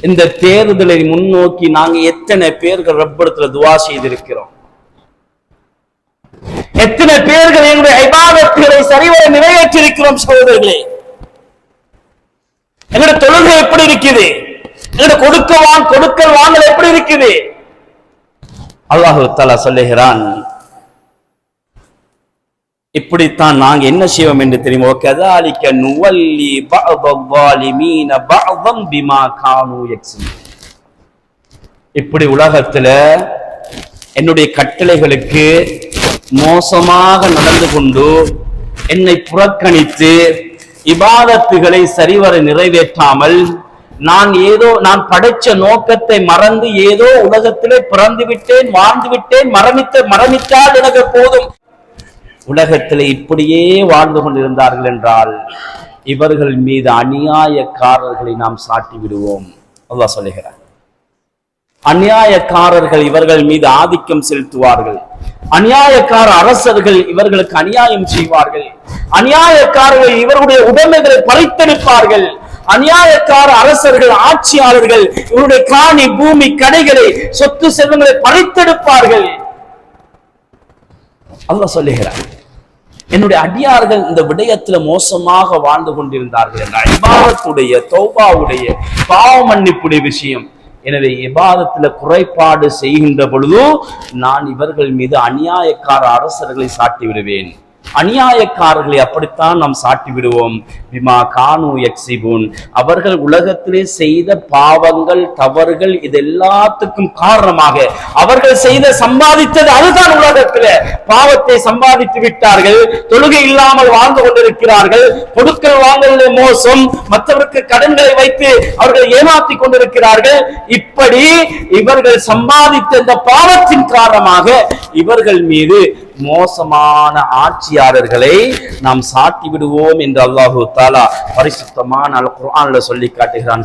இந்த தேர்தலை முன்னோக்கி நாங்க எத்தனை பேர்கள் ரப்பிடத்துல துஆ செய்திருக்கிறோம்? எத்தனை பேர்கள் எங்களுடைய இபாதத்துகளை சரிவர நிறைவேற்றிருக்கிறோம்? சகோதரர்களே, எங்களுடைய தொழுகை எப்படி இருக்குது? எங்களுடைய கொடுக்கல் வாங்கல் எப்படி இருக்குது? அல்லாஹ் தஆலா சொல்லுகிறான், இப்படித்தான் நாங்க என்ன செய்வோம் என்று தெரியுமோ, கதாலிக நுவல்லி பஅதல் ஸாலிமீன பஅதம் பிமா கானூ யக்ஸிபூன். இப்படி உலகத்துல என்னுடைய கட்டளைகளுக்கு மோசமாக நடந்து கொண்டு என்னை புறக்கணித்து இபாதத்துகளை சரிவர நிறைவேற்றாமல் நான் படைச்ச நோக்கத்தை மறந்து ஏதோ உலகத்திலே பிறந்து விட்டேன், வாழ்ந்து விட்டேன், மரணித்தால் எனக்கு போதும், உலகத்திலே இப்படியே வாழ்ந்து கொண்டிருந்தார்கள் என்றால் இவர்கள் மீது அநியாயக்காரர்களை நாம் சாட்டி விடுவோம். அல்லாஹ் சொல்லுகிறார், அநியாயக்காரர்கள் இவர்கள் மீது ஆதிக்கம் செலுத்துவார்கள். அநியாயக்கார அரசர்கள் இவர்களுக்கு அநியாயம் செய்வார்கள். அநியாயக்காரர்கள் இவருடைய உடைமைகளை பறித்தெடுப்பார்கள். அநியாயக்கார அரசர்கள், ஆட்சியாளர்கள் இவருடைய காணி, பூமி, கடைகளை, சொத்து செல்வங்களை பறித்தெடுப்பார்கள். அல்லாஹ் சொல்லுகிறார், என்னுடைய அடியார்கள் இந்த விடயத்துல மோசமாக வாழ்ந்து கொண்டிருந்தார்கள் என்ற இபாதத்துடைய, தௌபாவுடைய, பாவ மன்னிப்புடைய விஷயம். எனவே இபாதத்துல குறைபாடு செய்கின்ற பொழுது நான் இவர்கள் மீது அநியாயக்கார அரசர்களை சாட்டி விடுவேன். அநியாயக்காரர்களை அப்படித்தான் நாம் சாட்டி விடுவோம். பிமா கானூ யக்ஸிபூன். அவர்கள் உலகத்திலே செய்த பாவங்கள், தவறுகள், இது எல்லாத்துக்கும் காரணமாக அவர்கள் சம்பாதித்தது அதுதான். உலகத்தில பாவத்தை சம்பாதித்து விட்டார்கள், தொழுகை இல்லாமல் வாழ்ந்து கொண்டிருக்கிறார்கள், கொடுக்கல் வாங்கல மோசம், மற்றவருக்கு கடன்களை வைத்து அவர்கள் ஏமாற்றி கொண்டிருக்கிறார்கள். இப்படி இவர்கள் சம்பாதித்த இந்த பாவத்தின் காரணமாக இவர்கள் மீது மோசமான ஆட்சியாளர்களை நாம் சாட்டி விடுவோம் என்று அல்லாஹு தஆலா பரிசுத்தமான அல் குர்ஆன்ல சொல்லி காட்டுகிறான்.